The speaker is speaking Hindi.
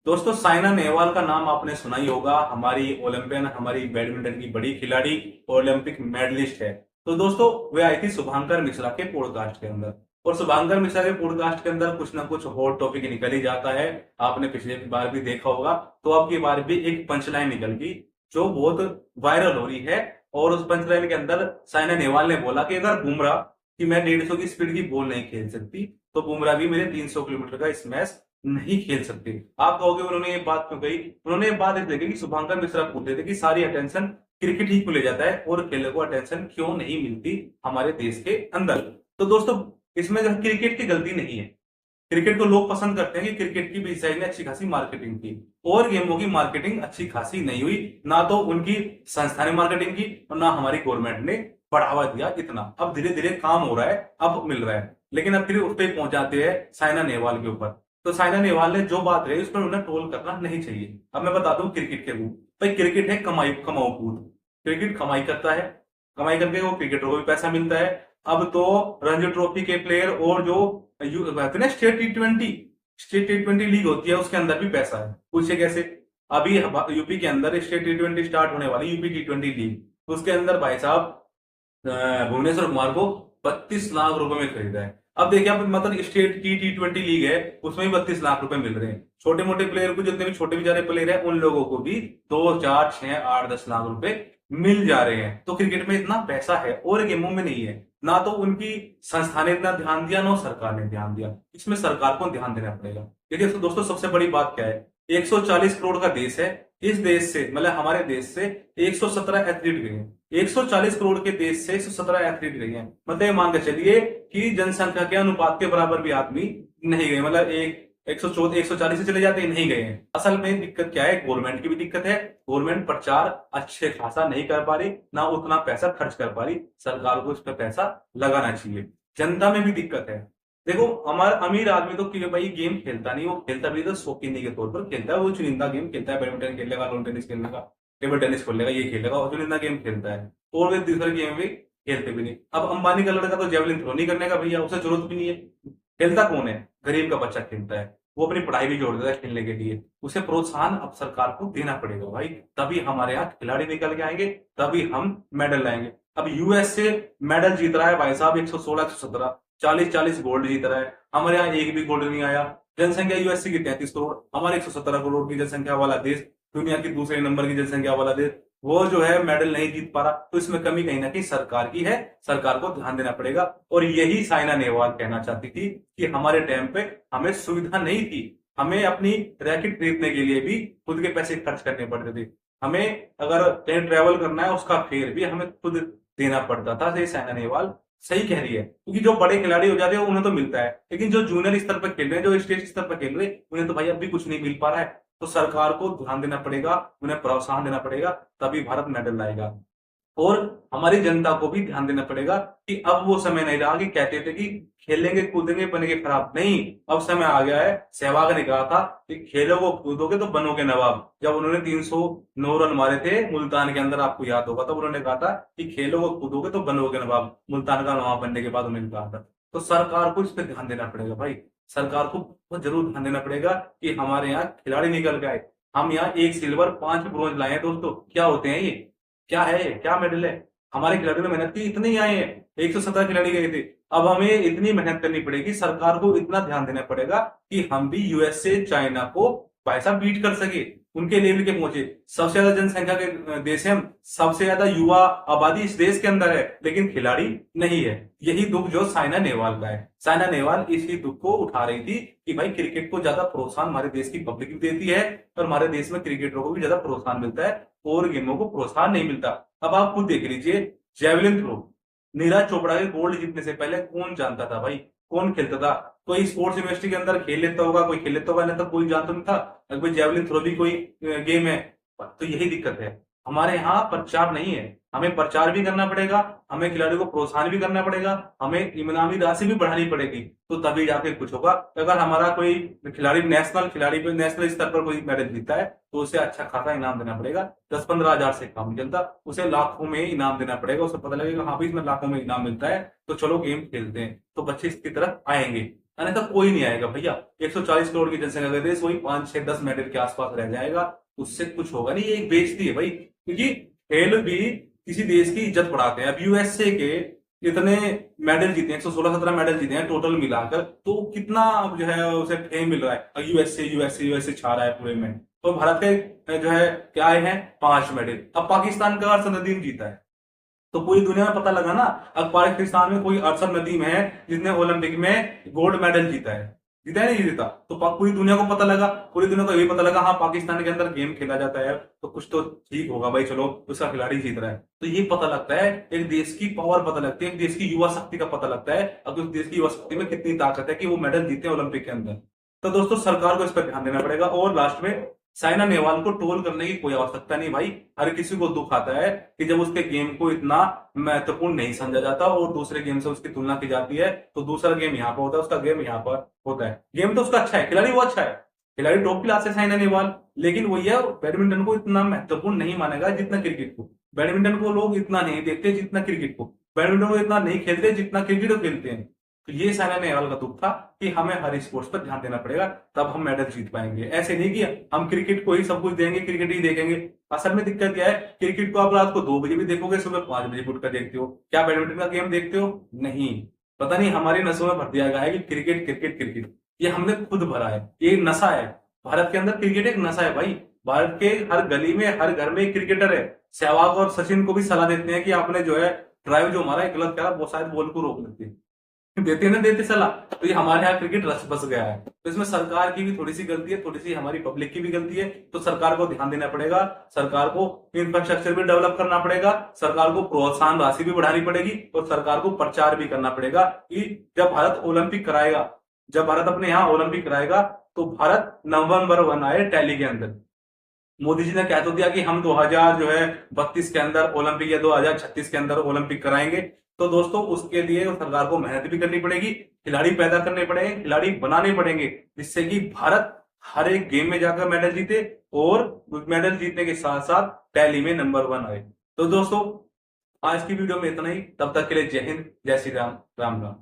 दोस्तों, साइना नेहवाल का नाम आपने सुना ही होगा। हमारी ओलंपियन, हमारी बैडमिंटन की बड़ी खिलाड़ी, ओलंपिक मेडलिस्ट है। तो दोस्तों, वे आई थी शुभांकर मिश्रा के पॉडकास्ट के अंदर। और शुभांकर मिश्रा के पॉडकास्ट के अंदर कुछ ना कुछ हॉट टॉपिक निकल ही जाता है। आपने पिछले बार भी देखा होगा, तो अब की बार भी एक पंचलाइन निकल गई जो बहुत वायरल हो रही है। और उस पंचलाइन के अंदर साइना नेहवाल ने बोला कि अगर बुमराह कि मैं 150 की स्पीड की बॉल नहीं खेल सकती, तो बुमराह भी मेरे 300 किलोमीटर का स्मैश नहीं खेल सकते। आप कहोगे उन्होंने ये बात क्यों कही? उन्होंने ये बात इसलिए कही कि शुभंकर मिश्रा पूछते थे कि सारी अटेंशन क्रिकेट ही क्यों ले जाता है और खेलों को अटेंशन क्यों नहीं मिलती हमारे देश के अंदर। तो दोस्तों, इसमें जो क्रिकेट की गलती नहीं है। क्रिकेट को लोग पसंद करते हैं कि क्रिकेट की बीसीसीआई ने अच्छी खासी मार्केटिंग की, और गेमों की मार्केटिंग अच्छी खासी नहीं हुई। ना तो उनकी संस्था ने मार्केटिंग की और ना हमारी गवर्नमेंट ने बढ़ावा दिया इतना। अब धीरे धीरे काम हो रहा है, अब मिल रहा है, लेकिन अब फिर उस पर पहुंच जाते हैं साइना नेहवाल के ऊपर। तो साइना नेहवाल ने जो बात रही उस पर उन्हें ट्रोल करना नहीं चाहिए। अब मैं बता दूं क्रिकेट के रूल। भाई, क्रिकेट है कमाई कमाऊ कूद। क्रिकेट कमाई करता है, कमाई करके वो क्रिकेटर को भी पैसा मिलता है। अब तो रणजी ट्रॉफी के प्लेयर और जो स्टेट टी20 लीग होती है उसके अंदर भी पैसा है। पूछे कैसे? अभी यूपी के अंदर स्टेट टी20 स्टार्ट होने वाली यूपी टी20 लीग, उसके अंदर भाई साहब भुवनेश्वर कुमार को 32 लाख रुपए में खरीदा है। अब देखिए, आप मतलब स्टेट की टी20 लीग है, उसमें भी 32 लाख रुपए मिल रहे हैं। छोटे मोटे प्लेयर को, जितने भी छोटे बेचारे प्लेयर हैं, उन लोगों को भी 2, 4, 6, 8, 10 लाख रुपए मिल जा रहे हैं। तो क्रिकेट में इतना पैसा है और गेमों में नहीं है। ना तो उनकी संस्था ने इतना ध्यान दिया, ना सरकार ने ध्यान दिया। इसमें सरकार को ध्यान देना पड़ेगा। देखिए दोस्तों, सबसे बड़ी बात क्या है? 140 करोड़ का देश है। इस देश से, मतलब हमारे देश से 117 एथलीट गए हैं। 140 करोड़ के देश से 117 एथलीट गए हैं, मतलब ये मान के चलिए कि जनसंख्या के अनुपात के बराबर भी आदमी नहीं गए। मतलब एक 114 140 से चले जाते हैं, नहीं गए हैं। असल में दिक्कत क्या है? गवर्नमेंट की भी दिक्कत है। गवर्नमेंट प्रचार अच्छे खासा नहीं कर पा रही, ना उतना पैसा खर्च कर पा रही। सरकार को इस पर पैसा लगाना चाहिए। जनता में भी दिक्कत है। देखो, हमारा अमीर आदमी तो कि भाई गेम खेलता नहीं, वो खेलता भी तो शौकीनी के तौर पर खेलता है। वो चुनिंदा गेम खेलता है, बैडमिंटन खेलेगा, लॉन टेनिस खेलेगा, टेबल टेनिस खोल लेगा, ये खेलेगा, और चुनिंदा गेम खेलता है। और वे दूसरे गेम भी खेलते भी नहीं। अब अंबानी का लड़का तो जेवलिन थ्रो नहीं करने का भैया, उसे जरूरत भी नहीं है। खेलता कौन है? गरीब का बच्चा खेलता है। वो अपनी पढ़ाई भी जोड़ देता है खेलने के लिए। उसे प्रोत्साहन अब सरकार को देना पड़ेगा भाई, तभी हमारे यहाँ खिलाड़ी निकल के आएंगे, तभी हम मेडल लाएंगे। अब यूएस से मेडल जीत रहा है भाई साहब, 116, 117, 40-40 गोल्ड जीत रहा है। हमारे यहाँ एक भी गोल्ड नहीं आया। जनसंख्या यूएसए की 33 करोड़, हमारे 117 करोड़ की जनसंख्या वाला देश, दुनिया की दूसरे नंबर की जनसंख्या वाला देश, वो जो है मेडल नहीं जीत पा रहा। तो इसमें कमी कहीं ना कहीं सरकार की है। सरकार को ध्यान देना पड़ेगा। और यही साइना नेहवाल कहना चाहती थी कि हमारे टाइम पे हमें सुविधा नहीं थी। हमें अपनी रैकेट खरीदने के लिए भी खुद के पैसे खर्च करने पड़ते थे। हमें अगर कहीं ट्रेवल करना है, उसका फेयर भी हमें खुद देना पड़ता था। तो ये साइना नेहवाल सही कह रही है, क्योंकि जो बड़े खिलाड़ी हो जाते हैं उन्हें तो मिलता है, लेकिन जो जूनियर स्तर पर खेल रहे हैं, जो स्टेट स्तर पर खेल रहे हैं, उन्हें तो भाई अब भी कुछ नहीं मिल पा रहा है। तो सरकार को ध्यान देना पड़ेगा, उन्हें प्रोत्साहन देना पड़ेगा, तभी भारत मेडल लाएगा। और हमारी जनता को भी ध्यान देना पड़ेगा कि अब वो समय नहीं रहा कि कहते थे कि खेलेंगे कूदेंगे बनेंगे खराब। नहीं, अब समय आ गया है। सहवाग ने कहा था कि खेलोगे कूदोगे तो बनोगे नवाब। जब उन्होंने 309 रन मारे थे मुल्तान के अंदर, आपको याद होगा, तब उन्होंने कहा था कि खेलोगे कूदोगे तो बनोगे नवाब। मुल्तान का नवाब बनने के बाद उन्होंने कहा था। तो सरकार को इस पर ध्यान देना पड़ेगा भाई। सरकार को बहुत जरूर ध्यान देना पड़ेगा कि हमारे यहाँ खिलाड़ी निकल के आए। हम यहाँ 1 सिल्वर 5 ब्रोंज लाए हैं दोस्तों। क्या होते हैं ये? क्या है? क्या मेडल है? हमारे खिलाड़ियों ने मेहनत की, इतने ही आए हैं। 117 खिलाड़ी गए थे। अब हमें इतनी मेहनत करनी पड़ेगी, सरकार को इतना ध्यान देना पड़ेगा कि हम भी यूएसए चाइना को भाई साहब बीट कर सके, उनके लेवल के पहुंचे। सबसे ज्यादा जनसंख्या के देश है हम, सबसे ज्यादा युवा आबादी इस देश के अंदर है, लेकिन खिलाड़ी नहीं है। यही दुख जो साइना नेहवाल का है। साइना नेहवाल इसी दुख को उठा रही थी कि भाई क्रिकेट को ज्यादा प्रोत्साहन हमारे देश की पब्लिक भी देती है, और हमारे देश में क्रिकेटरों को भी ज्यादा प्रोत्साहन मिलता है, और गेमों को प्रोत्साहन नहीं मिलता। अब आप खुद देख लीजिए, जेवलिन थ्रो, नीरज चोपड़ा के गोल्ड जीतने से पहले कौन जानता था भाई? कौन खेलता था? कोई स्पोर्ट्स यूनिवर्सिटी के अंदर खेल लेता होगा, कोई खेल लेता होगा, नहीं तो कोई जानता नहीं था अगर कोई जेवलिन थ्रो भी कोई गेम है। तो यही दिक्कत है, हमारे यहाँ प्रचार नहीं है। हमें प्रचार भी करना पड़ेगा, हमें खिलाड़ियों को प्रोत्साहन भी करना पड़ेगा, हमें इनामी राशि भी बढ़ानी पड़ेगी, तो तभी जाके कुछ होगा। अगर हमारा कोई खिलाड़ी खिलाड़ी पे नेशनल स्तर पर कोई मेडल जीता है, तो उसे अच्छा खासा इनाम देना पड़ेगा। 10-15 हजार से कम चलता, उसे लाखों में इनाम देना पड़ेगा। उसे पता लगेगा हाँ भाई इसमें लाखों में इनाम मिलता है, तो चलो गेम खेलते हैं, तो बच्चे इसकी तरफ आएंगे। अन्यथा कोई नहीं आएगा भैया। 140 करोड़ की जनसंख्या का देश, वही 5 6 10 मेडल के आसपास रह जाएगा, उससे कुछ होगा नहीं। ये एक बेइज्जती है भाई, क्योंकि खेल भी किसी देश की इज्जत बढ़ाते हैं। अब यूएसए के इतने मेडल जीते हैं, 116 17 मेडल जीते हैं टोटल मिलाकर, तो कितना अब जो है उसे फेम मिल रहा है। यूएसए यूएसए यूएसए छा रहा है पूरे में। तो भारत के जो है क्या आए हैं 5 मेडल। अब पाकिस्तान का अरशद नदीम जीता है, तो पूरी दुनिया में पता लगा ना। अब पाकिस्तान में कोई अरशद नदीम है जिसने ओलंपिक में गोल्ड मेडल जीता है, जीता है नहीं जीता, तो पूरी दुनिया को पता लगा, पूरी दुनिया को यही पता लगा हाँ पाकिस्तान के अंदर गेम खेला जाता है, तो कुछ तो ठीक होगा भाई, चलो उसका खिलाड़ी जीत रहा है। तो ये पता लगता है, एक देश की पावर पता लगती है, एक देश की युवा शक्ति का पता लगता है, अब उस देश की युवा शक्ति में कितनी ताकत है कि वो मेडल जीते हैं ओलंपिक के अंदर। तो दोस्तों सरकार को इस पर ध्यान देना पड़ेगा। और लास्ट में, साइना नेहवाल को ट्रोल करने की कोई आवश्यकता नहीं भाई। हर किसी को दुख आता है कि जब उसके गेम को इतना महत्वपूर्ण नहीं समझा जाता और दूसरे गेम से उसकी तुलना की जाती है, तो दूसरा गेम यहाँ पर होता है, उसका गेम यहाँ पर होता है। गेम तो उसका अच्छा है, खिलाड़ी वो अच्छा है, खिलाड़ी टॉप क्लास है साइना नेहवाल, लेकिन वही है बैडमिंटन को इतना महत्वपूर्ण नहीं मानेगा जितना क्रिकेट को। बैडमिंटन को लोग इतना नहीं देखते जितना क्रिकेट को, बैडमिंटन को इतना नहीं खेलते जितना क्रिकेट को खेलते हैं। तो ये साइना नेहवाल का दुख था कि हमें हर स्पोर्ट्स पर ध्यान देना पड़ेगा, तब हम मेडल जीत पाएंगे। ऐसे नहीं कि हम क्रिकेट को ही सब कुछ देंगे, क्रिकेट ही देखेंगे। असल में दिक्कत क्या है, क्रिकेट को आप रात को 2 बजे भी देखोगे, सुबह 5 बजे उठ कर देखते हो, क्या बैडमिंटन का गेम देखते हो? नहीं। पता नहीं हमारी नसों में भर दिया गया है कि क्रिकेट क्रिकेट क्रिकेट, ये हमने खुद भरा है, ये नशा है। भारत के अंदर क्रिकेट एक नशा है भाई। भारत के हर गली में हर घर में एक क्रिकेटर है। सहवाग और सचिन को भी सलाह देते हैं कि आपने जो है ड्राइव जो हमारा गलत करा, वो शायद बॉल को रोक लेते, देते ना देते सलाह। तो ये हमारे यहाँ क्रिकेट रस बस गया है। तो इसमें सरकार की भी थोड़ी सी गलती है, थोड़ी सी हमारी पब्लिक की भी गलती है। तो सरकार को ध्यान देना पड़ेगा, सरकार को इंफ्रास्ट्रक्चर भी डेवलप करना पड़ेगा, सरकार को प्रोत्साहन राशि भी बढ़ानी पड़ेगी, और सरकार को प्रचार भी करना पड़ेगा कि जब भारत ओलंपिक कराएगा, जब भारत अपने यहाँ ओलंपिक कराएगा, तो भारत नंबर 1 आए टैली के अंदर। मोदी जी ने कह तो दिया कि हम 2000 जो है 32 के अंदर ओलंपिक या 2036 के अंदर ओलंपिक कराएंगे। तो दोस्तों उसके लिए सरकार को मेहनत भी करनी पड़ेगी, खिलाड़ी पैदा करने पड़ेंगे, खिलाड़ी बनाने पड़ेंगे, जिससे कि भारत हर एक गेम में जाकर मेडल जीते, और मेडल जीतने के साथ साथ टैली में नंबर 1 आए। तो दोस्तों आज की वीडियो में इतना ही, तब तक के लिए जय हिंद, जय श्री राम, राम राम।